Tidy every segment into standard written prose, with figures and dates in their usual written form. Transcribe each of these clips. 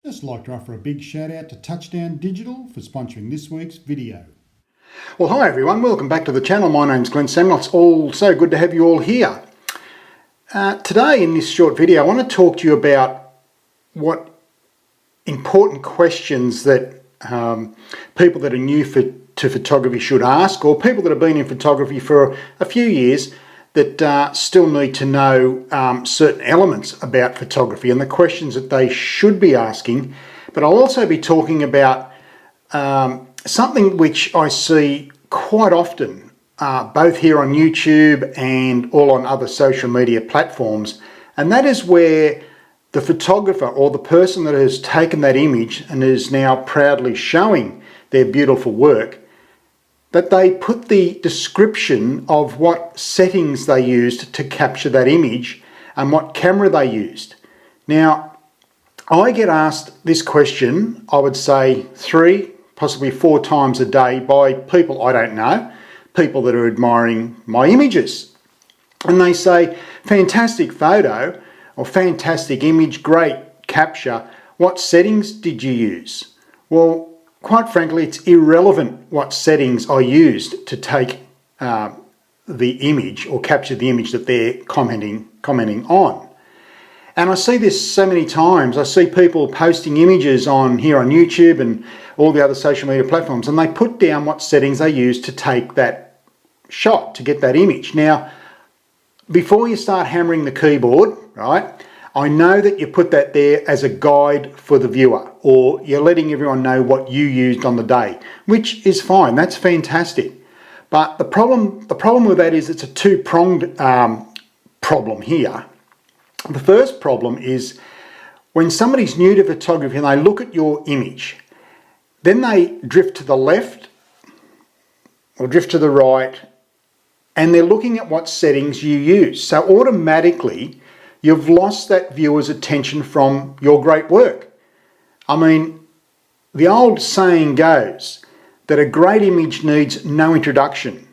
Just like to offer a big shout out to Touchdown Digital for sponsoring this week's video. Well, hi everyone, welcome back to the channel. My name's Glenn Samuel. It's all so good to have you all here. Today in this short video I want to talk to you about what important questions that people that are new to photography should ask, or people that have been in photography for a few years that still need to know certain elements about photography and the questions that they should be asking. But I'll also be talking about something which I see quite often, both here on YouTube and all on other social media platforms, and that is where the photographer or the person that has taken that image and is now proudly showing their beautiful work, that they put the description of what settings they used to capture that image and what camera they used. Now, I get asked this question, I would say 3, possibly 4 times a day by people I don't know, people that are admiring my images. And they say, fantastic photo or fantastic image, great capture, what settings did you use? Well, quite frankly, it's irrelevant what settings I used to take the image or capture the image that they're commenting on. And I see this so many times. I see people posting images here on YouTube and all the other social media platforms, and they put down what settings they used to take that shot, to get that image. Now, before you start hammering the keyboard, right, I know that you put that there as a guide for the viewer, or you're letting everyone know what you used on the day, which is fine, that's fantastic. But the problem with that is it's a two-pronged problem here. The first problem is when somebody's new to photography and they look at your image, then they drift to the left or drift to the right, and they're looking at what settings you use. So automatically, you've lost that viewer's attention from your great work. I mean, the old saying goes that a great image needs no introduction.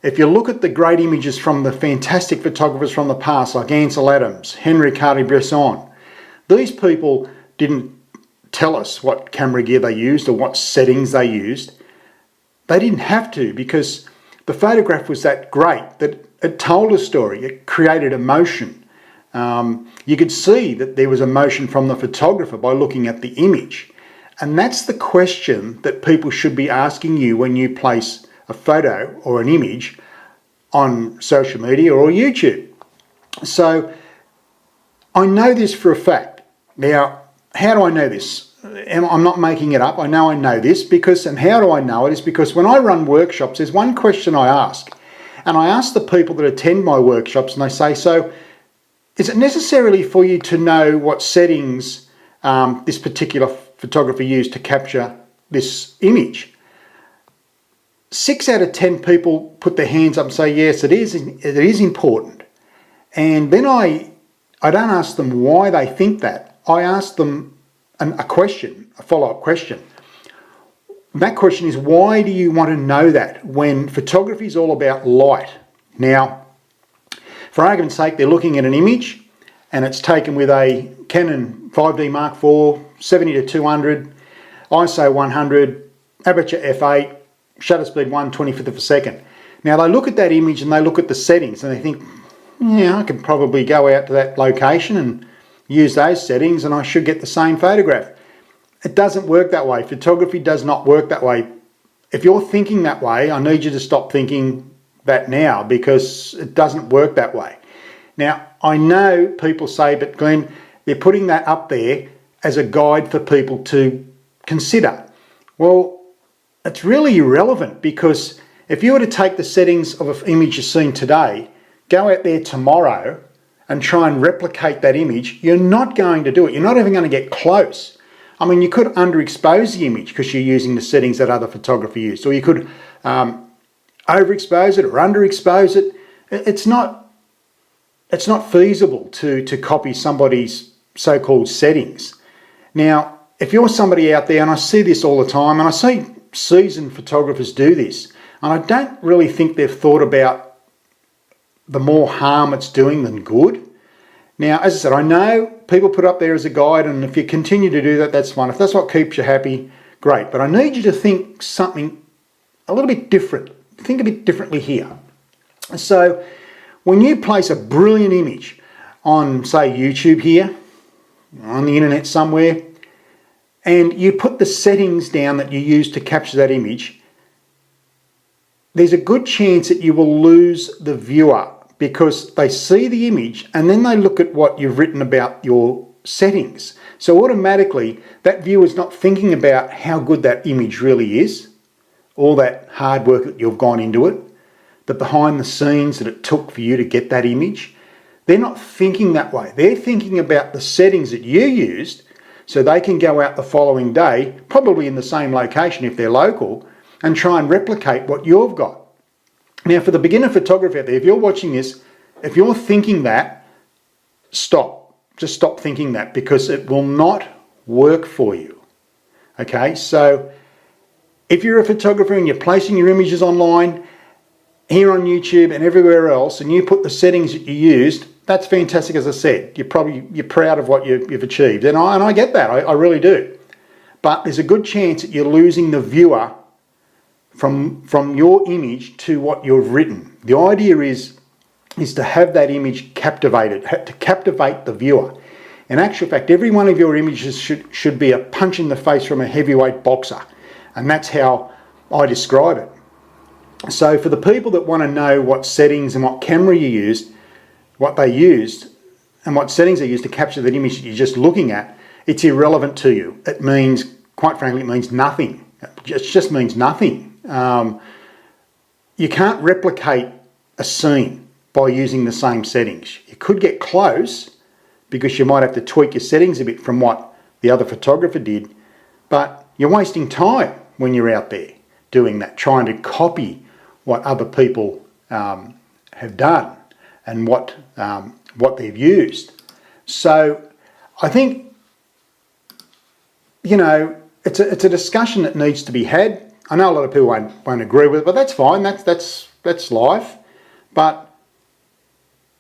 If you look at the great images from the fantastic photographers from the past, like Ansel Adams, Henri Cartier-Bresson, these people didn't tell us what camera gear they used or what settings they used. They didn't have to, because the photograph was that great that it told a story, it created emotion. You could see that there was emotion from the photographer by looking at the image. And that's the question that people should be asking you when you place a photo or an image on social media or YouTube. So I know this for a fact. Now, how do I know this? I'm not making it up. I know this because, and how do I know it? Is because when I run workshops, there's one question I ask. And I ask the people that attend my workshops, and they say, so is it necessarily for you to know what settings this particular photographer used to capture this image? 6 out of 10 people put their hands up and say, yes, it is important. And then I don't ask them why they think that. I ask them a question, a follow-up question. And that question is, why do you want to know that when photography is all about light? Now, for argument's sake, they're looking at an image and it's taken with a Canon 5D Mark IV, 70-200, ISO 100, aperture f8, shutter speed 1/25th of a second. Now they look at that image and they look at the settings and they think, yeah, I could probably go out to that location and use those settings and I should get the same photograph. It doesn't work that way. Photography does not work that way. If you're thinking that way, I need you to stop thinking that now, because it doesn't work that way. Now, I know people say, but Glenn, they're putting that up there as a guide for people to consider. Well, it's really irrelevant, because if you were to take the settings of an image you've seen today, go out there tomorrow and try and replicate that image, you're not going to do it. You're not even going to get close. I mean, you could underexpose the image because you're using the settings that other photographer used, or you could overexpose it or underexpose it. It's not feasible to copy somebody's so-called settings. Now, if you're somebody out there, and I see this all the time, and I see seasoned photographers do this, and I don't really think they've thought about the more harm it's doing than good. Now, as I said, I know people put up there as a guide, and if you continue to do that, that's fine. If that's what keeps you happy, great. But I need you to think something a little bit different. Think a bit differently here. So when you place a brilliant image on, say, YouTube here, on the internet somewhere, and you put the settings down that you use to capture that image, there's a good chance that you will lose the viewer because they see the image and then they look at what you've written about your settings. So automatically that viewer's not thinking about how good that image really is, all that hard work that you've gone into it, the behind the scenes that it took for you to get that image. They're not thinking that way. They're thinking about the settings that you used so they can go out the following day, probably in the same location if they're local, and try and replicate what you've got. Now, for the beginner photographer out there, if you're watching this, if you're thinking that, stop. Just stop thinking that, because it will not work for you. Okay, so if you're a photographer and you're placing your images online, here on YouTube and everywhere else, and you put the settings that you used, that's fantastic. As I said, you're proud of what you've achieved, and I get that. I really do. But there's a good chance that you're losing the viewer from your image to what you've written. The idea is to have that image captivated, to captivate the viewer. In actual fact, every one of your images should be a punch in the face from a heavyweight boxer, and that's how I describe it. So for the people that want to know what settings and what camera you used, what they used, and what settings they used to capture that image that you're just looking at, it's irrelevant to you. It means, quite frankly, it means nothing. It just means nothing. You can't replicate a scene by using the same settings. You could get close because you might have to tweak your settings a bit from what the other photographer did, but you're wasting time when you're out there doing that, trying to copy what other people have done and what they've used. So I think, you know, it's a discussion that needs to be had. I know a lot of people won't agree with it, but that's fine. That's life. But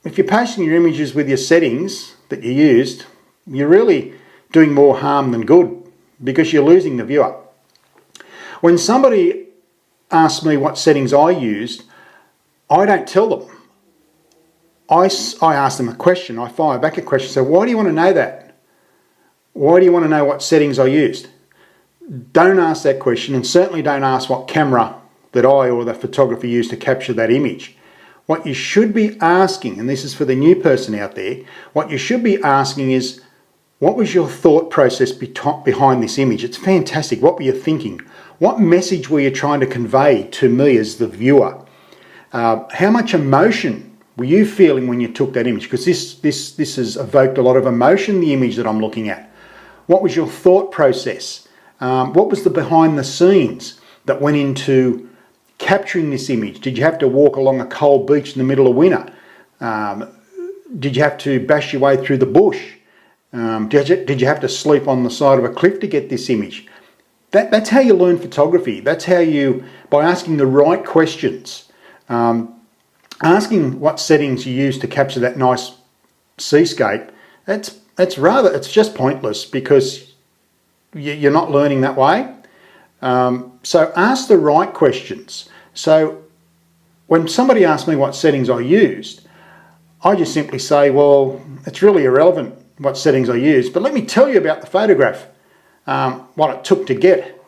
if you're posting your images with your settings that you used, you're really doing more harm than good because you're losing the viewer. When somebody asks me what settings I used, I don't tell them. I ask them a question. I fire back a question. So why do you want to know that? Why do you want to know what settings I used? Don't ask that question, and certainly don't ask what camera that I or the photographer used to capture that image. What you should be asking, and this is for the new person out there, what you should be asking is, what was your thought process behind this image? It's fantastic. What were you thinking? What message were you trying to convey to me as the viewer? How much emotion were you feeling when you took that image? Because this has evoked a lot of emotion, the image that I'm looking at. What was your thought process? What was the behind the scenes that went into capturing this image? Did you have to walk along a cold beach in the middle of winter? Did you have to bash your way through the bush? Did you have to sleep on the side of a cliff to get this image? That's how you learn photography. That's how you, by asking the right questions, asking what settings you use to capture that nice seascape, it's just pointless because you're not learning that way. So ask the right questions. So when somebody asks me what settings I used, I just simply say, well, it's really irrelevant what settings I used, but let me tell you about the photograph, what it took to get.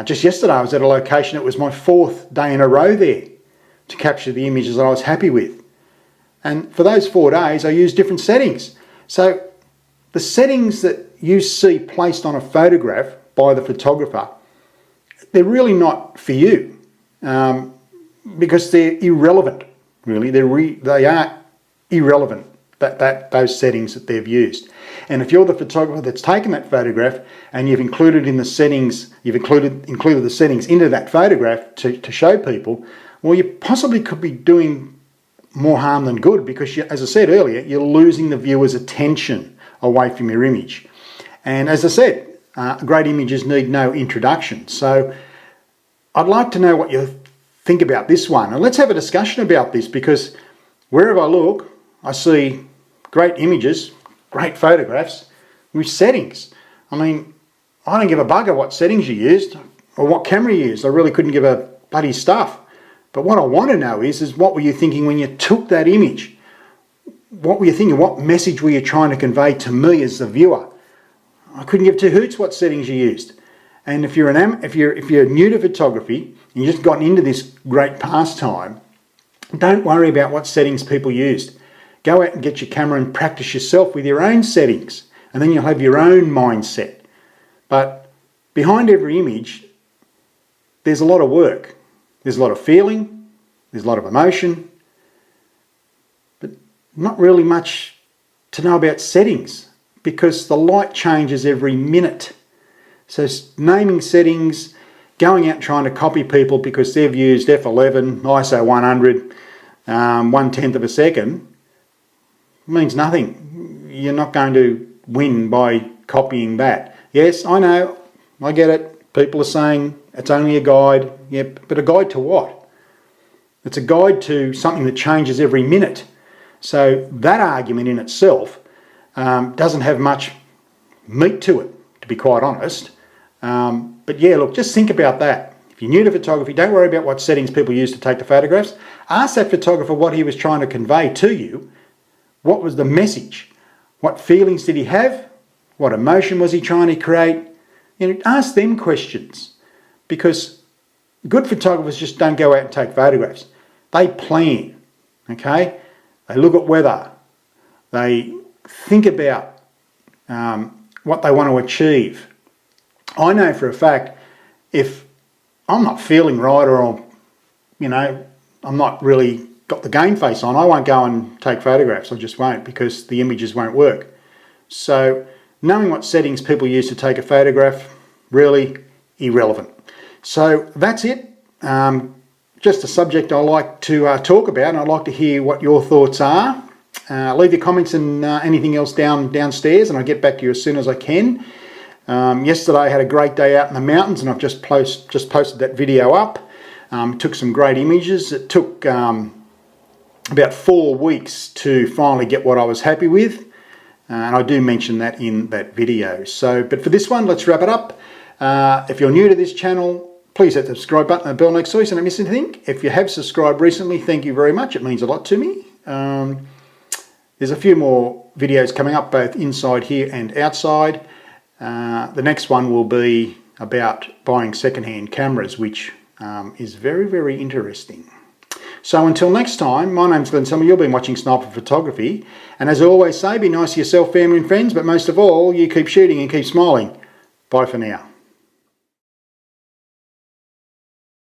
Just yesterday I was at a location, it was my 4th day in a row there to capture the images that I was happy with. And for those 4 days I used different settings. So the settings that you see placed on a photograph by the photographer, they're really not for you because they're irrelevant, really. They are irrelevant, those settings that they've used. And if you're the photographer that's taken that photograph and you've included in the settings, you've included the settings into that photograph to show people, well, you possibly could be doing more harm than good because, as I said earlier, you're losing the viewer's attention away from your image. And as I said, great images need no introduction. So I'd like to know what you think about this one. And let's have a discussion about this because wherever I look, I see great images, great photographs with settings. I mean, I don't give a bugger what settings you used or what camera you used. I really couldn't give a bloody stuff. But what I want to know is what were you thinking when you took that image? What were you thinking? What message were you trying to convey to me as the viewer? I couldn't give two hoots what settings you used. And if you're new to photography and you've just gotten into this great pastime, don't worry about what settings people used. Go out and get your camera and practice yourself with your own settings, and then you'll have your own mindset. But behind every image, there's a lot of work. There's a lot of feeling, there's a lot of emotion, but not really much to know about settings because the light changes every minute. So naming settings, going out trying to copy people because they've used f11, ISO 100, 1/10 of a second, means nothing. You're not going to win by copying that. Yes, I know, I get it. People are saying it's only a guide. Yep, but a guide to what? It's a guide to something that changes every minute. So that argument in itself doesn't have much meat to it, to be quite honest. But yeah, look, just think about that. If you're new to photography, don't worry about what settings people use to take the photographs. Ask that photographer what he was trying to convey to you. What was the message? What feelings did he have? What emotion was he trying to create? You know, ask them questions, because good photographers just don't go out and take photographs. They plan, okay? They look at weather. They think about what they want to achieve. I know for a fact if I'm not feeling right, or I'm not really got the game face on, I won't go and take photographs. I just won't, because the images won't work. So knowing what settings people use to take a photograph, really irrelevant. So that's it. Just a subject I like to talk about, and I'd like to hear what your thoughts are. Leave your comments and anything else downstairs, and I'll get back to you as soon as I can. Yesterday I had a great day out in the mountains, and I've just posted that video up. Took some great images. It took about 4 weeks to finally get what I was happy with, and I do mention that in that video. So, but for this one, let's wrap it up. If you're new to this channel, please hit the subscribe button and the bell next to it so you don't miss anything. If you have subscribed recently, thank you very much. It means a lot to me. There's a few more videos coming up, both inside here and outside. The next one will be about buying second-hand cameras, which is very, very interesting. So until next time, my name's Glenn Selmer. You've been watching Sniper Photography. And as I always say, be nice to yourself, family and friends, but most of all, you keep shooting and keep smiling. Bye for now.